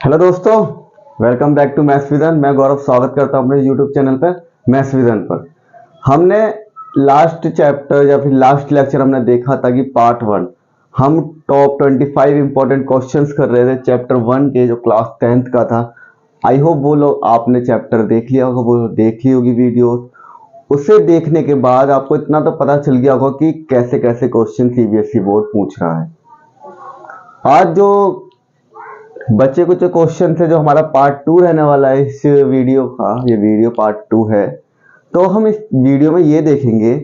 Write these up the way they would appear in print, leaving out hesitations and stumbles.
Hello दोस्तों, welcome back to Maths Vision. मैं गौरव स्वागत करता हूं अपने यूट्यूब चैनल पर मैथ्स विजन पर। हमने लास्ट चैप्टर या फिर लास्ट लेक्चर हमने देखा था कि पार्ट 1 हम टॉप 25 इंपॉर्टेंट क्वेश्चंस कर रहे थे चैप्टर 1 के, जो क्लास 10th का था। आई होप वो लोग आपने चैप्टर देख लिया होगा, वो देख ली होगी वीडियो। उसे देखने के बाद आपको इतना तो पता चल गया होगा कि कैसे कैसे क्वेश्चन सीबीएसई बोर्ड पूछ रहा है। आज जो बच्चे कुछ क्वेश्चन थे, जो हमारा पार्ट 2 रहने वाला है इस वीडियो का, ये वीडियो पार्ट 2 है। तो हम इस वीडियो में ये देखेंगे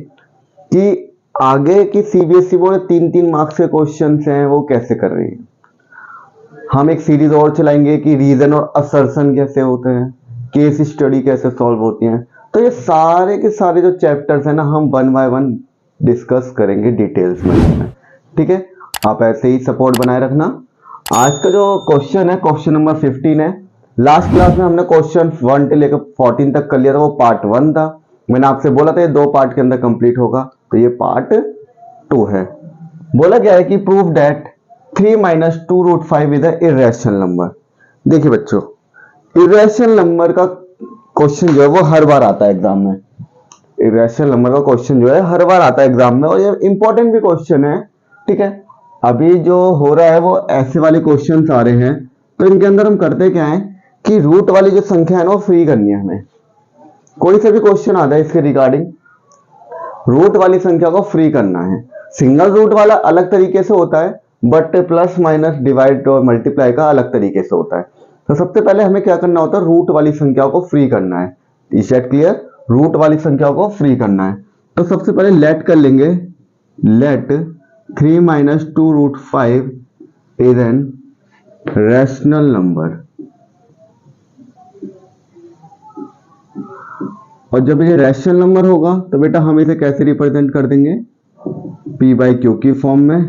कि आगे की सीबीएसई बोर्ड 3-3 मार्क्स के क्वेश्चन हैं वो कैसे कर रही है। हम एक सीरीज और चलाएंगे कि रीजन और असर्शन कैसे होते हैं, केस स्टडी कैसे सॉल्व होती हैं। तो ये सारे के सारे जो चैप्टर्स हैं ना, हम 1 बाय 1 डिस्कस करेंगे डिटेल्स में। ठीक है, आप ऐसे ही सपोर्ट बनाए रखना। आज का जो क्वेश्चन है, क्वेश्चन नंबर 15 है। लास्ट क्लास में हमने क्वेश्चन 1 से लेकर 14 तक कर लिया था, वो पार्ट 1 था। मैंने आपसे बोला था ये 2 पार्ट के अंदर कंप्लीट होगा, तो ये पार्ट 2 है। बोला गया है कि prove that 3 - 2 root 5 is a irrational number. देखिए बच्चों, इर्रेशनल नंबर का क्वेश्चन जो है वो हर बार आता है एग्जाम में। इर्रेशनल नंबर का क्वेश्चन जो है हर बार आता है एग्जाम में, और ये इंपॉर्टेंट भी क्वेश्चन है। ठीक है, अभी जो हो रहा है वो ऐसे वाले क्वेश्चन आ रहे हैं। तो इनके अंदर हम करते क्या है कि रूट वाली जो संख्या है ना वो फ्री करनी है हमें। कोई सा भी क्वेश्चन आता है इसके रिगार्डिंग, रूट वाली संख्या को फ्री करना है। सिंगल रूट वाला अलग तरीके से होता है, बट प्लस माइनस डिवाइड और मल्टीप्लाई का अलग तरीके से होता है। तो सबसे पहले हमें क्या करना होता है, रूट वाली संख्या को फ्री करना है। Is that clear? रूट वाली संख्या को फ्री करना है। तो सबसे पहले लेट कर लेंगे, let 3 - 2 root 5 is an rational number. और जब ये रैशनल नंबर होगा तो बेटा हम इसे कैसे रिप्रेजेंट कर देंगे, P बाई क्यू की फॉर्म में।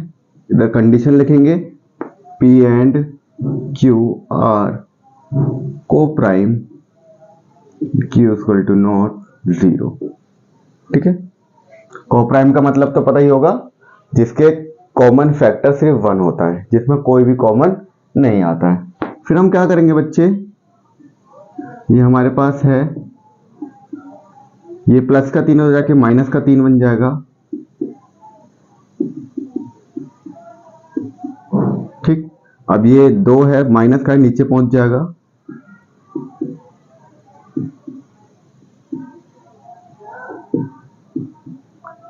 इधर कंडीशन लिखेंगे, P एंड Q आर को prime, Q equal to not 0। ठीक है, को प्राइम का मतलब तो पता ही होगा, जिसके कॉमन फैक्टर सिर्फ 1 होता है, जिसमें कोई भी कॉमन नहीं आता है। फिर हम क्या करेंगे बच्चे, ये हमारे पास है, ये प्लस का 3 हो जाके माइनस का 3 बन जाएगा। ठीक, अब ये 2 है, माइनस का नीचे पहुंच जाएगा।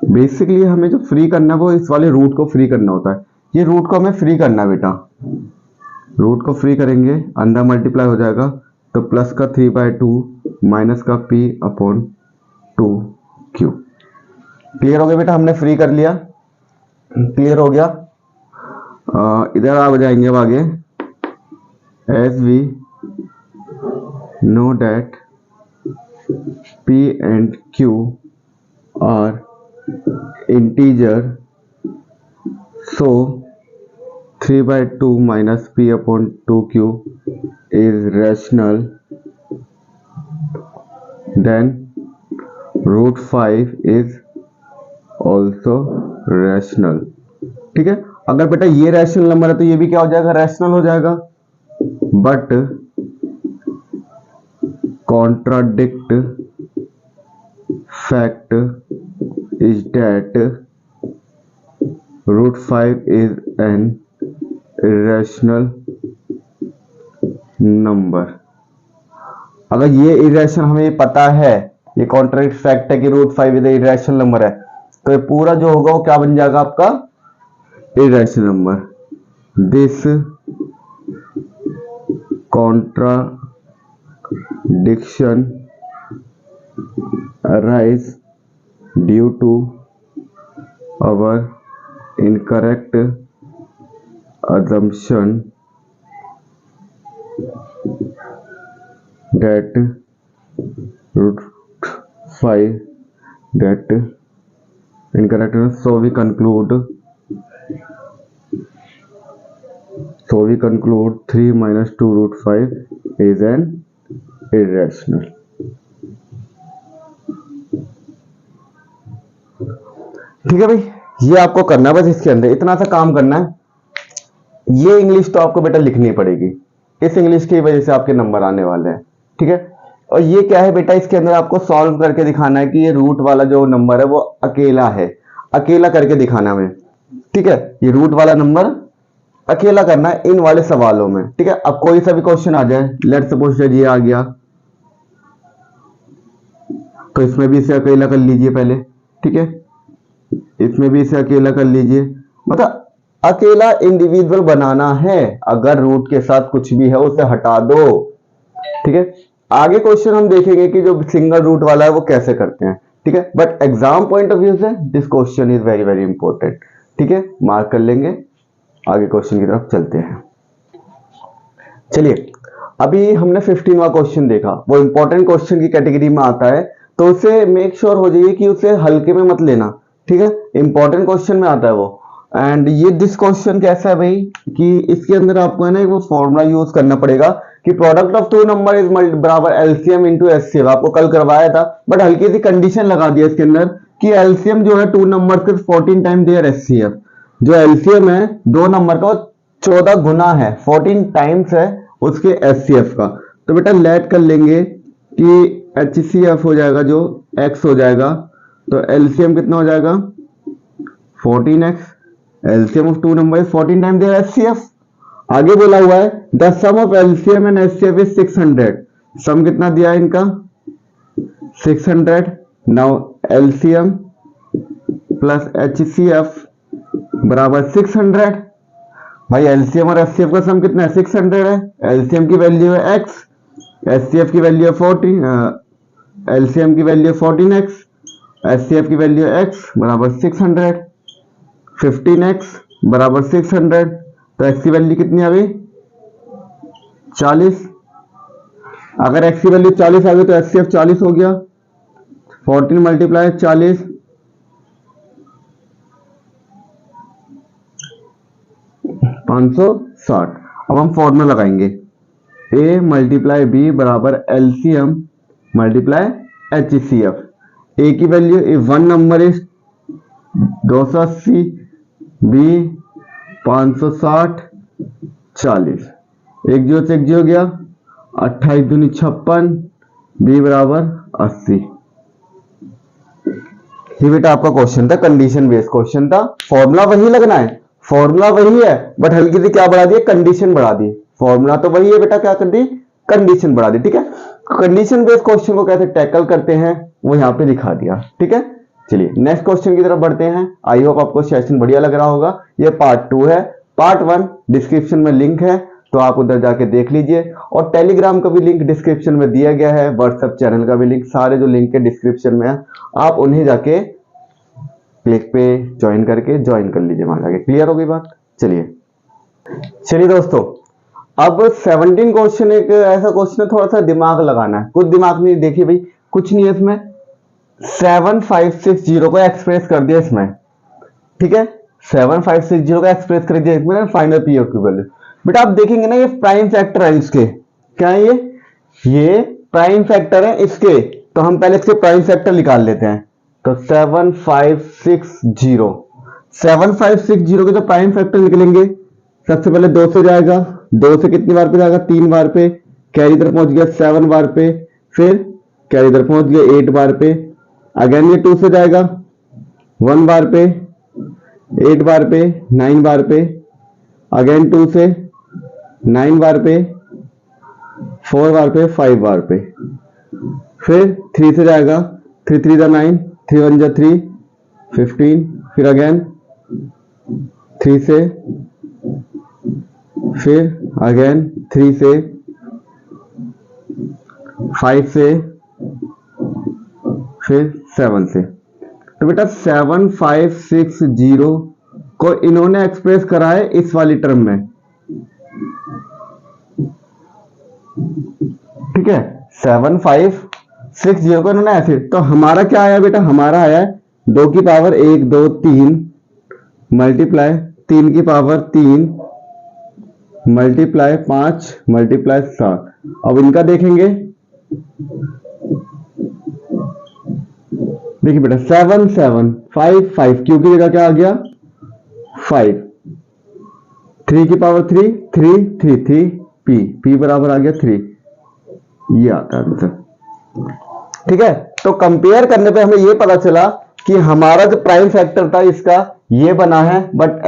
बेसिकली हमें जो फ्री करना है वो इस वाले रूट को फ्री करना होता है। ये रूट को हमें फ्री करना है बेटा। रूट को फ्री करेंगे, अंदर मल्टीप्लाई हो जाएगा, तो प्लस का 3/2 माइनस का P अपॉन 2Q। क्लियर हो गया बेटा, हमने फ्री कर लिया। क्लियर हो गया। इधर आ जाएंगे अब आगे, as we know that P and Q are integer, so 3/2 minus P upon 2Q is rational, then root 5 is also rational। ठीक है, अगर बेटा ये रैशनल नंबर है तो ये भी क्या हो जाएगा, रैशनल हो जाएगा। But contradict fact is that root 5 is an irrational number। अगर ये इरेशनल हमें पता है, ये कॉन्ट्रैक्ट फैक्ट है कि रूट 5 इज इरेशनल नंबर है, तो ये पूरा जो होगा वो क्या बन जाएगा आपका, irrational number. This contradiction arise due to our incorrect assumption that root 5 that incorrect, so we conclude 3 - 2 root 5 is an irrational। ठीक है भाई, ये आपको करना है, बस इसके अंदर इतना सा काम करना है। ये इंग्लिश तो आपको बेटा लिखनी पड़ेगी, इस इंग्लिश की वजह से आपके नंबर आने वाले हैं, ठीक है। और ये क्या है बेटा, इसके अंदर आपको सॉल्व करके दिखाना है कि ये रूट वाला जो नंबर है वो अकेला है, अकेला करके दिखाना है, ठीक है। ये रूट वाला नंबर अकेला करना है इन वाले सवालों में, ठीक है। अब कोई सा भी क्वेश्चन आ जाए, लेट्स सपोज ये आ गया, तो इसमें भी इसे अकेला कर लीजिए पहले, ठीक है। इसमें भी इसे अकेला कर लीजिए, मतलब अकेला इंडिविजुअल बनाना है, अगर रूट के साथ कुछ भी है उसे हटा दो, ठीक है। आगे क्वेश्चन हम देखेंगे कि जो सिंगल रूट वाला है वो कैसे करते हैं, ठीक है। But exam point of view से this question is very very important, ठीक है, मार्क कर लेंगे। आगे क्वेश्चन की तरफ चलते हैं। चलिए, अभी हमने 15वां क्वेश्चन देखा, वो इंपॉर्टेंट क्वेश्चन की कैटेगरी में आता है, तो उसे मेक श्योर हो जाइए कि उसे हल्के में मत लेना, ठीक है। इंपॉर्टेंट क्वेश्चन में आता है वो। एंड ये दिस क्वेश्चन कैसा है भाई, कि इसके अंदर आपको है ना वो फॉर्मूला यूज करना पड़ेगा कि product of two number is बराबर एलसीएम इंटू एचसीएफ। आपको कल करवाया था, बट हल्की सी कंडीशन लगा दिया इसके अंदर कि एलसीएम जो है टू नंबर के 14 टाइम देयर एचसीएफ। जो एलसीएम है दो नंबर का 14 गुना है, 14 टाइम्स है उसके एचसीएफ का। तो बेटा लेट कर लेंगे कि एचसीएफ हो जाएगा जो एक्स हो जाएगा, तो एलसीएम कितना हो जाएगा 14x। LCM of two number 14 time their HCF. आगे बोला हुआ है the sum of LCM and HCF is 600। Sum कितना दिया है इनका 600। नाउ एलसीएम प्लस एचसीएफ बराबर 600। भाई एलसीएम और एचसीएफ का सम कितना है 600 है। एलसीएम की वैल्यू है x, एचसीएफ की वैल्यू है 40, एलसीएम की वैल्यू है 14x, एचसीएफ की वैल्यू है x बराबर 600। 15x बराबर 600, तो x की वैल्यू कितनी आ गई 40। अगर x की वैल्यू 40 आ गई तो एचसीएफ 40 हो गया। 14 मल्टीप्लाई 40 560। अब हम फॉर्मूला लगाएंगे, a मल्टीप्लाई बी बराबर एलसीएम मल्टीप्लाई एचसीएफ। a की value one number is 280, b 560, 40। एक जीरो से एक जीरो गया, 28 दूनी 56, बी बराबर 80। ये बेटा आपका क्वेश्चन था, कंडीशन बेस्ड क्वेश्चन था। फॉर्मूला वही लगना है, फॉर्मूला वही है, बट हल्की सी क्या बढ़ा दी, कंडीशन बढ़ा दी। फॉर्मूला तो वही है बेटा, क्या कर दी कंडीशन बढ़ा दी, ठीक है। कंडीशन बेस्ड क्वेश्चन को कैसे टैकल करते हैं वो यहाँ पे दिखा दिया, ठीक है। चलिए नेक्स्ट क्वेश्चन की तरफ बढ़ते हैं। आई होप आपको सेशन बढ़िया लग रहा होगा। ये पार्ट 2 है, पार्ट 1 डिस्क्रिप्शन में लिंक है, तो आप उधर जाके देख लीजिए। और टेलीग्राम का भी लिंक डिस्क्रिप्शन में दिया गया है, व्हाट्सएप चैनल का भी लिंक, सारे जो लिंक है डिस्क्रिप्शन में है, आप उन्हें जाके क्लिक पे ज्वाइन करके ज्वाइन कर लीजिए वहां जाके। क्लियर हो गई बात। चलिए दोस्तों, अब 17 क्वेश्चन एक ऐसा क्वेश्चन है, थोड़ा सा दिमाग लगाना है। कुछ दिमाग नहीं, देखिए भाई कुछ नहीं है इसमें। 7560 को एक्सप्रेस कर दिया इसमें, ठीक है। 7560 को एक्सप्रेस कर दिया इसमें फाइनल पी ऑफ वैल्यू। बेटा आप देखेंगे ना, ये प्राइम फैक्टर है इसके, क्या है ये प्राइम फैक्टर है इसके। तो हम पहले इसके प्राइम फैक्टर निकाल लेते हैं। तो 7560 के जो प्राइम फैक्टर निकलेंगे, सबसे पहले 2 से जाएगा, 2 से कितनी बार पे जाएगा 3 बार पे, कैरी इधर पहुंच गया 7 बार पे, फिर कैरी इधर पहुंच गया 8 बार पे। अगेन ये 2 से जाएगा 1 बार पे, 8 बार पे, 9 बार पे, अगेन 2 से 9 बार पे, 4 बार पे, 5 बार पे, फिर 3 से जाएगा, 3 3 जा 9, 3 1 जा 3, 15, फिर अगेन 3 से, फिर अगेन 3 से, 5 से, फिर 7 से। तो बेटा 7560 को इन्होंने एक्सप्रेस करा है इस वाली टर्म में, ठीक है। 7560 को इन्होंने ऐसे, तो हमारा क्या आया बेटा, हमारा आया है 2 की पावर 1 2 3 मल्टीप्लाई 3 की पावर 3 मल्टीप्लाई 5 मल्टीप्लाई 7। अब इनका देखेंगे, देखिए बेटा 7 7 5 5, क्यू की जगह क्या आ गया 5, 3 की पावर 3 3 3 3 पी बराबर आ गया 3, ये आता है आंसर। ठीक है, तो कंपेयर करने पे हमें ये पता चला कि हमारा जो प्राइम फैक्टर था इसका ये बना है, बट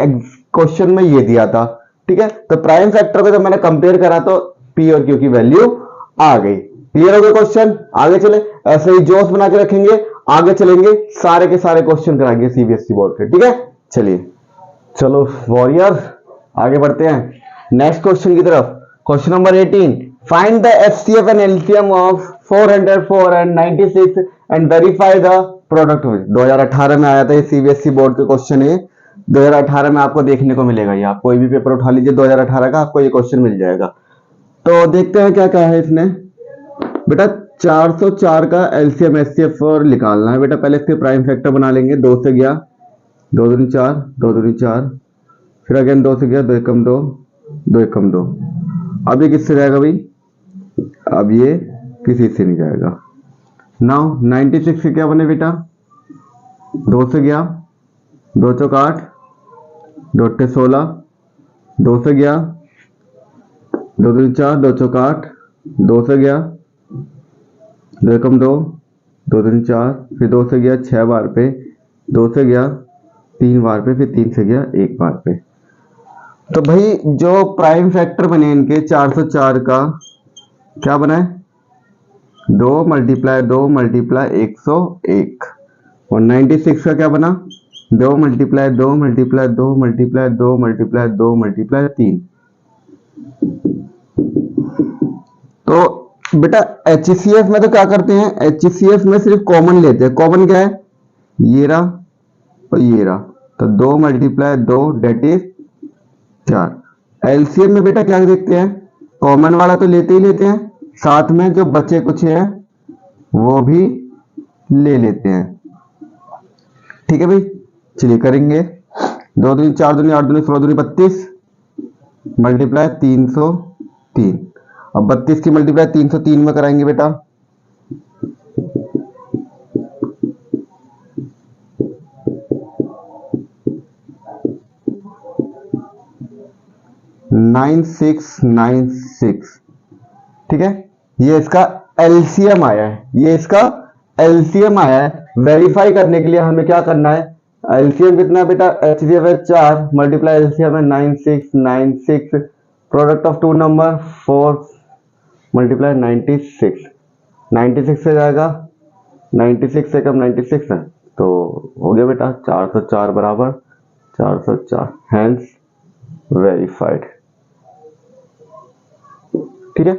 क्वेश्चन में ये दिया था। ठीक है, तो प्राइम फैक्टर को जब मैंने कंपेयर करा तो पी और क्यू की वैल्यू आ गई। क्लियर हो गया क्वेश्चन? आगे चले, ऐसे ही जोश बना के रखेंगे, आगे चलेंगे, सारे के सारे क्वेश्चन कराएंगे सीबीएसई बोर्ड के। ठीक है, चलिए चलो वॉरियर आगे बढ़ते हैं नेक्स्ट क्वेश्चन की तरफ। Question number 18, find the HCF and LCM of 404 and 96 and verify the product. 2018 में आया था ये, सीबीएसई बोर्ड के क्वेश्चन है। 2018 में आपको देखने को मिलेगा, ये आप कोई भी पेपर उठा लीजिए 2018 का, आपको ये क्वेश्चन मिल जाएगा। तो देखते हैं क्या क्या है इसने। बेटा 404 का एलसीएम एचसीएफ और निकालना है बेटा। पहले इसके प्राइम फैक्टर बना लेंगे। 2 से गया 2 दूनी 4, 2 दूनी 4, फिर अगेन 2 से गया 2 एकम 2, 2 एकम 2। अब ये किससे जाएगा भाई? अब ये किसी से नहीं जाएगा। नाउ 96 से क्या बने बेटा? 2 से गया 2 चौक 8, 2 अट्ठे 16, 2 से गया 2 दूनी 4, 2 चौक 8, 2 से गया 2 एकम 2, 2 दूनी 4, फिर 2 से गया 6 बार पे, 2 से गया 3 बार पे, फिर 3 से गया 1 बार पे। तो भाई जो प्राइम फैक्टर बने इनके 404 का क्या बना है? 2 मल्टीप्लाई 2 मल्टीप्लाई 101। और 96 का क्या बना? 2 multiply 2 multiply 2 multiply 2 multiply 2 multiply 3। तो बेटा HCF में तो क्या करते हैं? HCF में सिर्फ कॉमन लेते हैं। कॉमन क्या है? ये रहा और ये रहा, तो 2 मल्टीप्लाई 2 डेट इज 4। एलसीएम में बेटा क्या देखते हैं? कॉमन वाला तो लेते ही लेते हैं, साथ में जो बचे कुछ है वो भी ले लेते हैं। ठीक है भाई, चलिए करेंगे। 2 दूनी 4 दूनी 8 दूनी 16 दूनी 32 मल्टीप्लाई 303। अब 32 की मल्टीप्लाई 303 में कराएंगे बेटा। Nine six. ठीक है, ये इसका एलसीएम आया है, ये इसका एलसीएम आया है। वेरीफाई करने के लिए हमें क्या करना है? एलसीएम कितना है बेटा? एचसीएफ है 4 मल्टीप्लाई एलसीएम है 96, product of two number 4 multiply 96 से जाएगा 96 से कम 96 है, तो हो गया बेटा 404 बराबर 404, हैंस वेरीफाइड। ठीक है,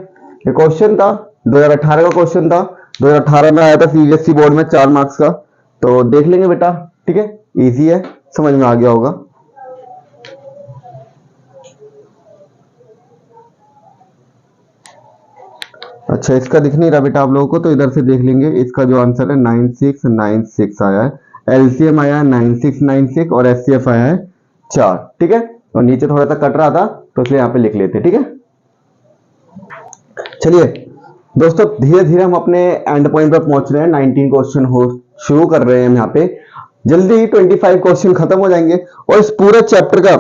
ये क्वेश्चन था 2018 का क्वेश्चन था। 2018 में आया था सीबीएसई बोर्ड में 4 मार्क्स का, तो देख लेंगे बेटा। ठीक है, इजी है, समझ में आ गया होगा। अच्छा, इसका दिख नहीं रहा बेटा आप लोगों को, तो इधर से देख लेंगे। इसका जो आंसर है 9696 आया है, एलसीएम आया है 9696 और एचसीएफ आया है 4। ठीक है, और नीचे थोड़ा सा कट रहा था तो इसलिए यहाँ पे लिख लेते। ठीक है, चलिए दोस्तों धीरे धीरे हम अपने एंड पॉइंट पर पहुंच रहे हैं। 19 क्वेश्चन हो शुरू कर रहे हैं हम यहाँ पे, जल्दी ही 25 क्वेश्चन खत्म हो जाएंगे और इस पूरे चैप्टर का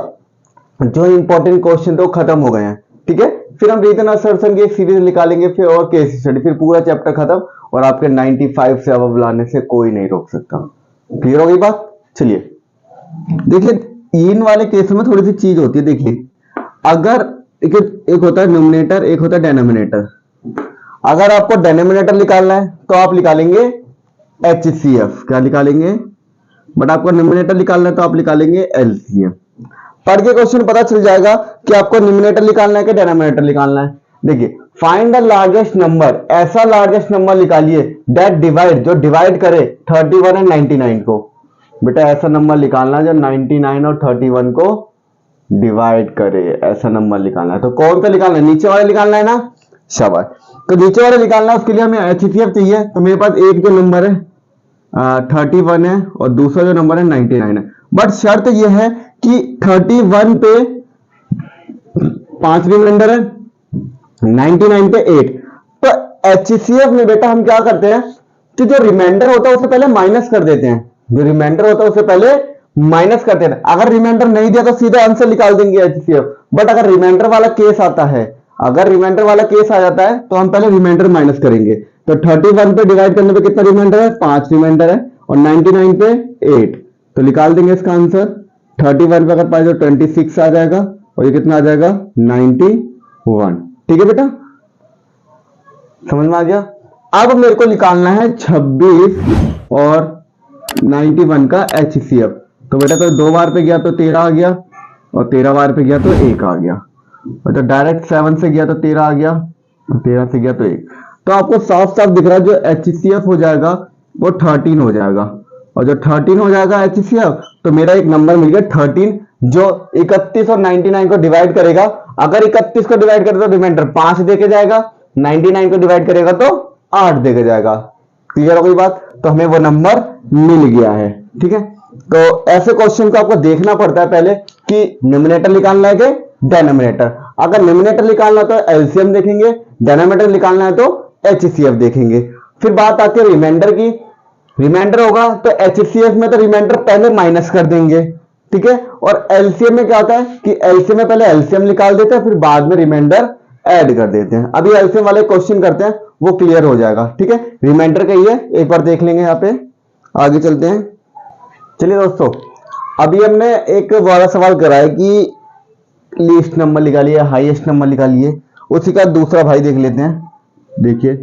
जो इंपॉर्टेंट क्वेश्चन थे वो खत्म हो गए हैं। ठीक है, फिर हम रीजन असर्शन की एक सीरीज निकालेंगे, फिर और केस स्टडी, फिर पूरा चैप्टर खत्म और आपके 95 से अब लाने से कोई नहीं रोक सकता। क्लियर हो गई बात? चलिए देखिए, इन वाले केस में थोड़ी सी चीज होती है। देखिए, अगर एक होता है न्यूमरेटर, एक होता है डिनोमिनेटर। अगर आपको डिनोमिनेटर निकालना है तो आप निकालेंगे HCF, क्या निकालेंगे? बट आपको न्यूमरेटर निकालना है तो आप निकालेंगे LCM। पढ़ के क्वेश्चन पता चल जाएगा कि आपको न्यूमरेटर निकालना है कि डिनोमिनेटर निकालना है। देखिए, फाइंड द लार्जेस्ट नंबर, ऐसा लार्जेस्ट नंबर निकालिए दैट डिवाइड, जो डिवाइड करे 31 एंड 99 को। बेटा ऐसा नंबर निकालना जो 99 और 31 को डिवाइड करे, ऐसा नंबर निकालना है। तो कौन सा निकालना है? नीचे वाला निकालना है ना, शाबाश। तो नीचे वाला निकालना है, उसके लिए हमें HCF चाहिए। तो मेरे पास एक जो नंबर है 31 है और दूसरा जो नंबर है 99 है। बट शर्त यह है कि 31 पे 5 रिमाइंडर है, 99 पे 8। तो HCF में बेटा हम क्या करते हैं कि जो रिमाइंडर होता है उससे पहले माइनस कर देते हैं। जो रिमाइंडर होता है उससे पहले माइनस करते हैं। अगर रिमाइंडर नहीं दिया तो सीधा आंसर निकाल देंगे HCF। बट अगर रिमाइंडर वाला केस आता है, अगर रिमाइंडर वाला केस आ जाता है तो हम पहले रिमाइंडर माइनस करेंगे। तो 31 पे डिवाइड करने पे कितना रिमाइंडर है, 5 रिमाइंडर है, और 99 पे 8, तो निकाल देंगे इसका आंसर। 31 पे अगर पाए तो 26 आ जाएगा, और ये कितना आ जाएगा 91। ठीक है बेटा, समझ में आ गया। अब मेरे को निकालना है 26 और 91 का HCF। तो बेटा तो 2 बार पे गया तो 13 आ गया, और 13 बार पे गया तो 1 आ गया, और तो डायरेक्ट 7 से गया तो 13 आ गया, और 13 से गया तो 1। तो आपको साफ साफ दिख रहा है जो HCF हो जाएगा वो 13 हो जाएगा, और जो 13 हो जाएगा HCF, तो मेरा एक नंबर मिल गया 13 जो 31 और 99 को डिवाइड करेगा। अगर 31 को डिवाइड करे तो रिमाइंडर 5 देके जाएगा, 99 को डिवाइड करेगा तो 8 देके जाएगा। क्लियर हो गई बात। तो हमें वो नंबर मिल गया है। ठीक है, तो ऐसे क्वेश्चन को आपको देखना पड़ता है पहले कि न्यूमरेटर निकालना है कि डिनोमिनेटर। अगर न्यूमरेटर निकालना है तो एलसीएम देखेंगे, डिनोमिनेटर निकालना है तो HCF देखेंगे। फिर बात आती है रिमाइंडर की। रिमाइंडर होगा तो HCF में तो रिमाइंडर पहले माइनस कर देंगे, ठीक है, और एलसीएम में क्या होता है कि एलसीएम में पहले एलसीएम निकाल देते हैं, फिर बाद में रिमाइंडर ऐड कर देते हैं। अभी एलसीएम वाले क्वेश्चन करते हैं, वो क्लियर हो जाएगा। ठीक है, रिमाइंडर का ये एक बार देख लेंगे, यहाँ पे आगे चलते हैं। चलिए दोस्तों, अभी हमने एक वाला सवाल करा है कि लीस्ट नंबर निकालिए, हाईएस्ट नंबर निकालिए। उसी का दूसरा भाई देख लेते हैं। देखिए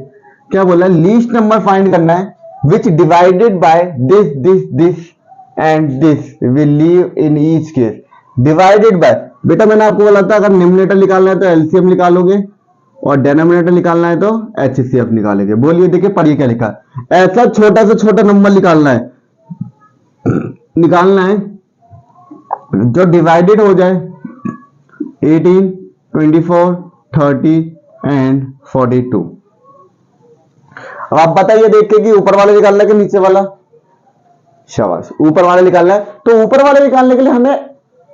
क्या बोला है, लीस्ट नंबर फाइंड करना है which divided by this this this and this will leave in each case. Divided by, बेटा मैंने आपको बोला था अगर न्यूमरेटर निकालना है तो एलसीएम निकालोगे, और डिनोमिनेटर निकालना है तो HCF निकालेंगे। बोलिए, देखिए पढ़िए क्या लिखा है। ऐसा छोटा से छोटा नंबर निकालना है जो डिवाइडेड हो जाए 18, 24, 30 एंड 42। अब आप बताइए देख के कि ऊपर वाला निकालना है कि नीचे वाला। शाबाश, ऊपर वाला निकालना है। तो ऊपर वाले निकालने के लिए हमें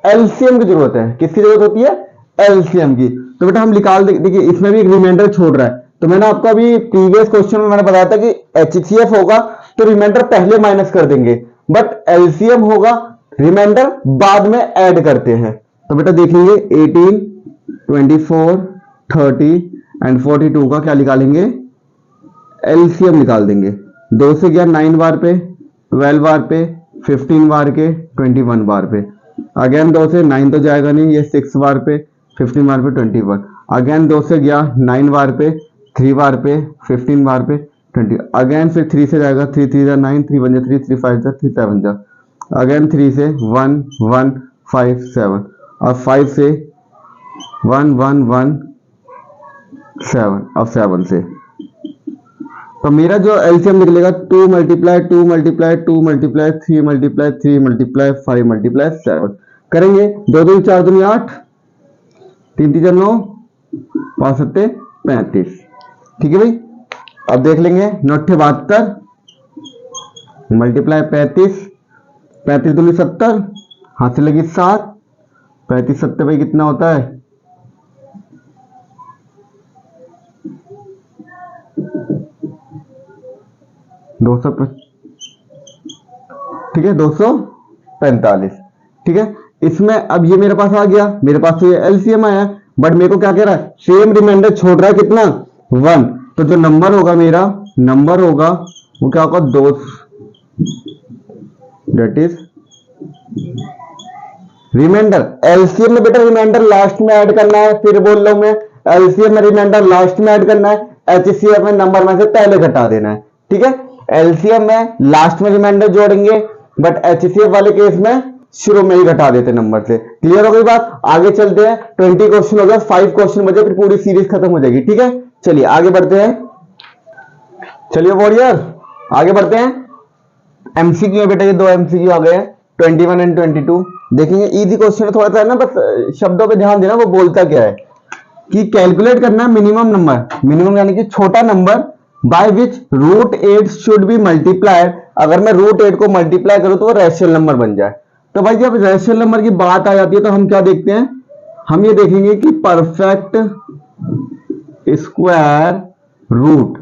एलसीएम की जरूरत है। किसकी जरूरत होती है, एलसीएम की। तो बेटा हम निकाल देखिए, इसमें भी एक रिमाइंडर छोड़ रहा है। तो मैंने आपको अभी प्रीवियस क्वेश्चन में मैंने बताया था कि HCF होगा तो रिमाइंडर पहले माइनस कर देंगे, बट एलसीएम होगा रिमाइंडर बाद में ऐड करते हैं। तो बेटा देख लीजिए 18, 24, 30 एंड 42 का क्या निकालेंगे, एलसीएम निकाल देंगे। 2 से गया 9 बार पे, 12 बार पे, 15 बार के, 21 बार पे। अगेन 2 से 9 तो जाएगा नहीं, ये 6 बार पे, 15 बार पे, 21। अगेन 2 से गया 9 बार पे, 3 बार पे, 15 बार पे, 20। अगेन फिर 3 से जाएगा, 3 3 जा 9, 3 1 जा 3, 3 5 जा 3 7 जा। अगेन 3 से 1 1 5 7, और 5 से 1 1 1 7, अब 7 से। तो मेरा जो एलसीएम निकलेगा 2 multiply 2 multiply 2 multiply 3 multiply 3 multiply 5 multiply 7 करेंगे। 2 2 4 2 8, 3 3 9, 5 7 35। ठीक है भाई, अब देख लेंगे 9 72 मल्टीप्लाई 35, 35 दूनी 70, हाथ से लगी 7, 35 70 भाई कितना होता है, ठीक है 245। ठीक है, इसमें अब ये मेरे पास आ गया, मेरे पास तो ये एलसीएम आया, बट मेरे को क्या कह रहा है, सेम रिमाइंडर छोड़ रहा है कितना, 1। तो जो नंबर होगा मेरा, नंबर होगा वो क्या होगा, 2, दैट इज रिमाइंडर। एलसीएम में बेटा रिमाइंडर लास्ट में ऐड करना है, फिर बोल रहा हूं मैं, एलसीएम में रिमाइंडर लास्ट में ऐड करना है, HCF में नंबर में से पहले घटा देना है। ठीक है, एलसीएम में लास्ट में रिमाइंडर जोड़ेंगे, बट HCF वाले केस में शुरू में ही घटा देते नंबर से। क्लियर हो गई बात। आगे चलते हैं, 20 क्वेश्चन हो गया, 5 क्वेश्चन बचे, फिर पूरी सीरीज खत्म हो जाएगी। ठीक है, चलिए आगे बढ़ते हैं। चलिए वॉरियर आगे बढ़ते हैं। एमसीक्यू है बेटा, ये 2 एमसीक्यू आ गए हैं, 21 एंड 22। देखेंगे इजी क्वेश्चन थोड़ा सा है ना, बस शब्दों पे ध्यान देना, वो बोलता क्या है कि कैलकुलेट करना मिनिमम नंबर, मिनिमम यानी कि छोटा number by which √8 should be multiplied. अगर मैं √8 को मल्टीप्लाई करूं तो वो रैशनल नंबर बन जाए। तो भाई जब रैशनल नंबर की बात आ जाती है तो हम क्या देखते हैं, हम ये देखेंगे कि परफेक्ट स्क्वायर रूट,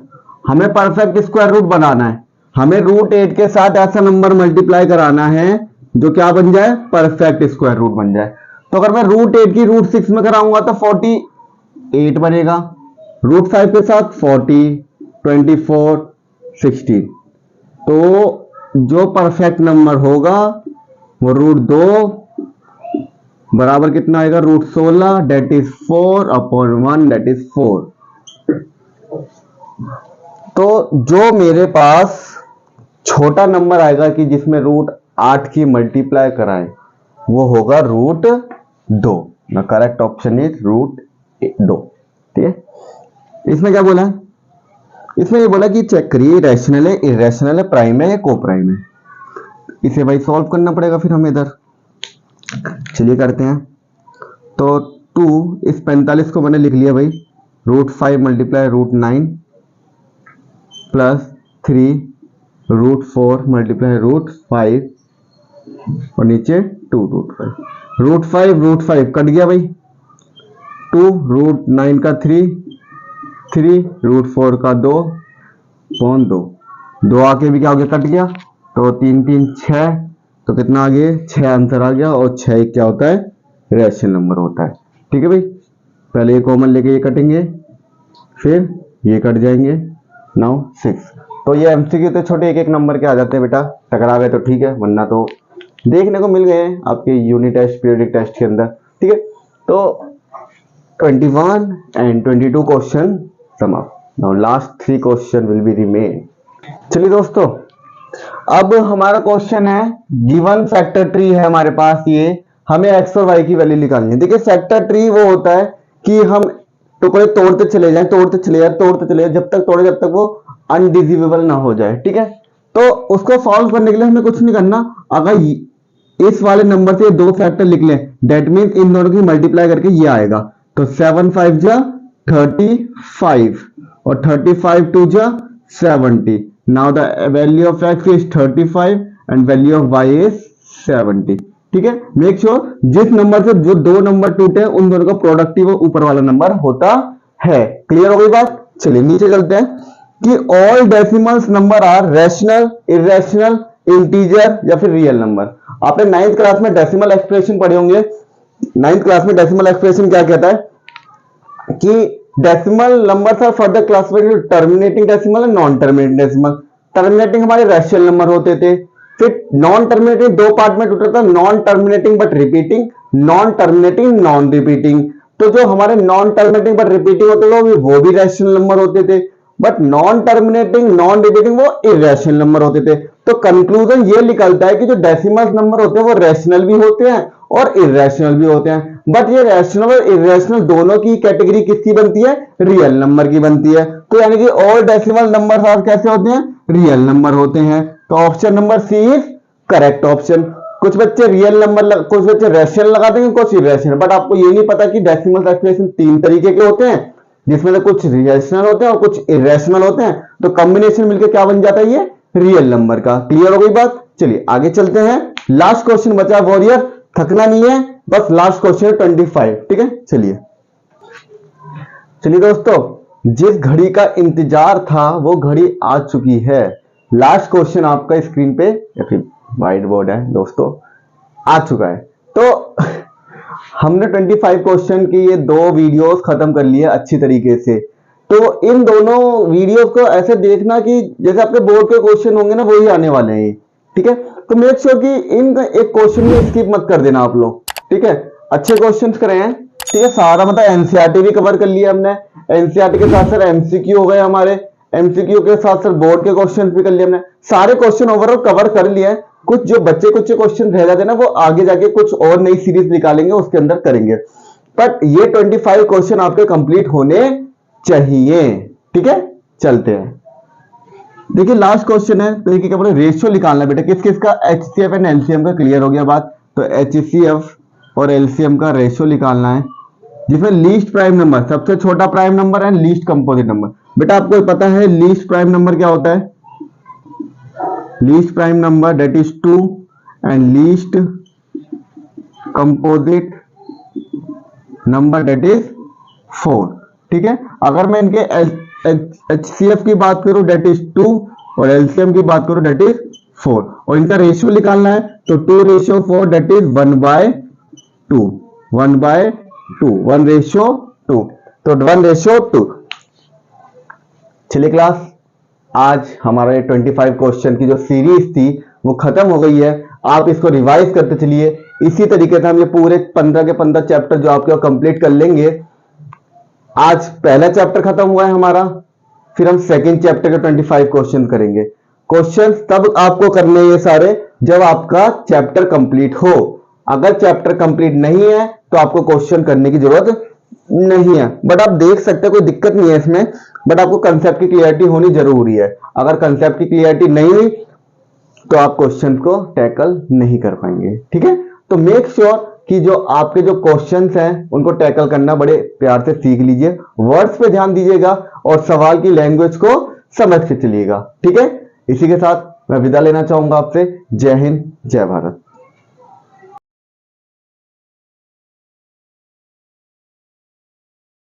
हमें परफेक्ट स्क्वायर रूट बनाना है। हमें √8 के साथ ऐसा नंबर मल्टीप्लाई कराना है जो क्या बन जाए, परफेक्ट स्क्वायर रूट बन जाए। तो अगर मैं √8 की √6 में कराऊंगा तो 8 बनेगा, √5 के साथ 40, 24, 16। तो जो परफेक्ट नंबर होगा वो √2 बराबर कितना आएगा, √16, डेट इज 4/1, डेट इज 4। तो जो मेरे पास छोटा नंबर आएगा कि जिसमें √8 की मल्टीप्लाई कराए वो होगा √2। The correct option is √2। ठीक है, इसमें क्या बोला है, इसमें ये बोला कि चेक करिए रैशनल है, इरेशनल है, प्राइम है या को प्राइम है। इसे भाई सॉल्व करना पड़ेगा फिर हमें इधर। चलिए करते हैं। तो 2, इस 45 को मैंने लिख लिया भाई, √5 मल्टीप्लाई √9 प्लस 3 √4 मल्टीप्लाई √5 और नीचे 2 √5 √5 कट गया भाई, 2 √9 का 3 √4 का 2 आके भी क्या हो गया, कट गया। तो 3 3 6, तो कितना आ गया, 6 आंसर आ गया। और 6 क्या होता है, रैशनल नंबर होता है। ठीक है भाई, पहले ये कॉमन लेके ये कटेंगे, फिर ये कट जाएंगे। नाउ 6। तो ये एमसीक्यू तो छोटे एक एक नंबर के आ जाते हैं बेटा, टकरा गए तो ठीक है, वरना तो देखने को मिल गए हैं आपके यूनिट टेस्ट, पीरियडिक टेस्ट के अंदर। ठीक है, तो 21 and 22 question sum up. Now last 3 question will be remain. चलिए दोस्तों, अब हमारा क्वेश्चन है, गिवन फैक्टर ट्री है हमारे पास, ये हमें एक्स और वाई की वैल्यू निकालनी है। देखिए फैक्टर ट्री वो होता है कि हम टुकड़े तोड़ते चले जाएं, जब तक तोड़े जब तक वो अनडिविजिबल ना हो जाए। ठीक है, तो उसको सॉल्व करने के लिए हमें कुछ नहीं करना। अगर इस वाले नंबर से 2 फैक्टर लिख लें, दैट मीन्स इन दोनों की मल्टीप्लाई करके ये आएगा। तो 7 5 जा 35 और 35 2 जा 70। Now the value of x is 35 and value of y is 70। ठीक है, मेक श्योर जिस नंबर से जो 2 नंबर टूटे उन दोनों का प्रोडक्ट ही वो ऊपर वाला नंबर होता है। क्लियर हो गई बात। चलिए नीचे चलते हैं कि all decimals number are rational, irrational, integer या फिर रियल नंबर। आपने 9th क्लास में डेसिमल एक्सप्रेशन पढ़े होंगे। 9th क्लास में डेसिमल एक्सप्रेशन क्या कहता है कि decimal number are further classified terminating decimal and non terminating decimal. Terminating हमारे रैशनल नंबर होते थे, फिर नॉन टर्मिनेटिंग 2 पार्ट में टूटा था, non terminating but repeating, non terminating non repeating. तो जो हमारे नॉन टर्मिनेटिंग बट रिपीटिंग होते थे वो भी रैशनल नंबर होते थे, but non terminating non repeating वो इरेशनल नंबर होते थे। तो कंक्लूजन ये निकलता है कि जो डेसिमल नंबर होते हैं वो रैशनल भी होते हैं और इरेशनल भी होते हैं, बट ये रैशनल और इरेशनल दोनों की कैटेगरी किसकी बनती है, रियल नंबर की बनती है। तो यानी कि ऑल डेसिमल नंबर कैसे होते हैं, रियल नंबर होते हैं। तो option number C is correct option. कुछ बच्चे रियल नंबर कुछ बच्चे रैशनल लगा देंगे, कुछ इरेशनल, बट आपको ये नहीं पता कि डेसिमल एक्सप्रेशन 3 तरीके के होते हैं, जिसमें से कुछ रैशनल होते हैं और कुछ इरेशनल होते हैं। तो कॉम्बिनेशन मिलकर क्या बन जाता है, ये रियल नंबर का। क्लियर हो गई बात। चलिए आगे चलते हैं। लास्ट क्वेश्चन बचा वॉरियर, थकना नहीं है, बस लास्ट क्वेश्चन है 25। ठीक है, चलिए दोस्तों, जिस घड़ी का इंतजार था वो घड़ी आ चुकी है। लास्ट क्वेश्चन आपका स्क्रीन पे या फिर व्हाइट बोर्ड है दोस्तों, आ चुका है। तो हमने 25 क्वेश्चन की ये 2 वीडियोस खत्म कर लिए अच्छी तरीके से। तो इन दोनों वीडियोस को ऐसे देखना कि जैसे आपके बोर्ड के क्वेश्चन होंगे ना वही आने वाले हैं। ठीक है, तो मेक श्योर कि इन एक क्वेश्चन में स्किप मत कर देना आप लोग। ठीक है, अच्छे क्वेश्चंस करे हैं। ठीक है, सारा मतलब एनसीईआरटी भी कवर कर लिया हमने, एनसीईआरटी के साथ साथ एमसीक्यू हो गए हमारे, एमसीक्यू के साथ साथ बोर्ड के क्वेश्चन भी कर लिए हमने, सारे क्वेश्चन ओवरऑल कवर कर लिए। कुछ जो बच्चे कुछ क्वेश्चन रह जाते हैं ना वो आगे जाके कुछ और नई सीरीज निकालेंगे उसके अंदर करेंगे, बट ये 25 क्वेश्चन आपके कंप्लीट होने चाहिए। ठीक है, चलते हैं। देखिए लास्ट क्वेश्चन है, तो देखिए क्या बोले, रेशियो निकालना बेटा किस किस का, एचसीएफ एंड एलसीएम का। क्लियर हो गया बात। तो एचसीएफ और एलसीएम का रेशियो निकालना है, जिसमें लीस्ट प्राइम नंबर सबसे छोटा प्राइम नंबर है, लीस्ट कंपोजिट नंबर। बेटा आपको पता है लीस्ट प्राइम नंबर क्या होता है, least prime number that is 2 and least composite number that is 4। ठीक है, अगर मैं इनके एचसीएफ की बात करूं दैट इज 2 और एलसीएम की बात करूं दैट इज 4 और इनका रेशियो निकालना है तो 2:4 दैट इज 1/2, 1/2, 1:2। तो 1:2। चलिए क्लास, आज हमारा ये 25 क्वेश्चन की जो सीरीज थी वो खत्म हो गई है। आप इसको रिवाइज करते चलिए। इसी तरीके से हम ये पूरे 15 के 15 चैप्टर जो आपके कंप्लीट कर लेंगे। आज पहला चैप्टर खत्म हुआ है हमारा, फिर हम सेकंड चैप्टर के 25 क्वेश्चन करेंगे। क्वेश्चन तब आपको करने ये सारे जब आपका चैप्टर कंप्लीट हो। अगर चैप्टर कंप्लीट नहीं है तो आपको क्वेश्चन करने की जरूरत नहीं है, बट आप देख सकते हैं, कोई दिक्कत नहीं है इसमें, बट आपको कंसेप्ट की क्लियरिटी होनी जरूरी है। अगर कंसेप्ट की क्लियरिटी नहीं हुई तो आप क्वेश्चन को टैकल नहीं कर पाएंगे। ठीक है, तो मेक श्योर कि जो आपके जो क्वेश्चंस हैं उनको टैकल करना बड़े प्यार से सीख लीजिए, वर्ड्स पे ध्यान दीजिएगा और सवाल की लैंग्वेज को समझ के चलिएगा। ठीक है, इसी के साथ मैं विदा लेना चाहूंगा आपसे। जय हिंद, जय भारत।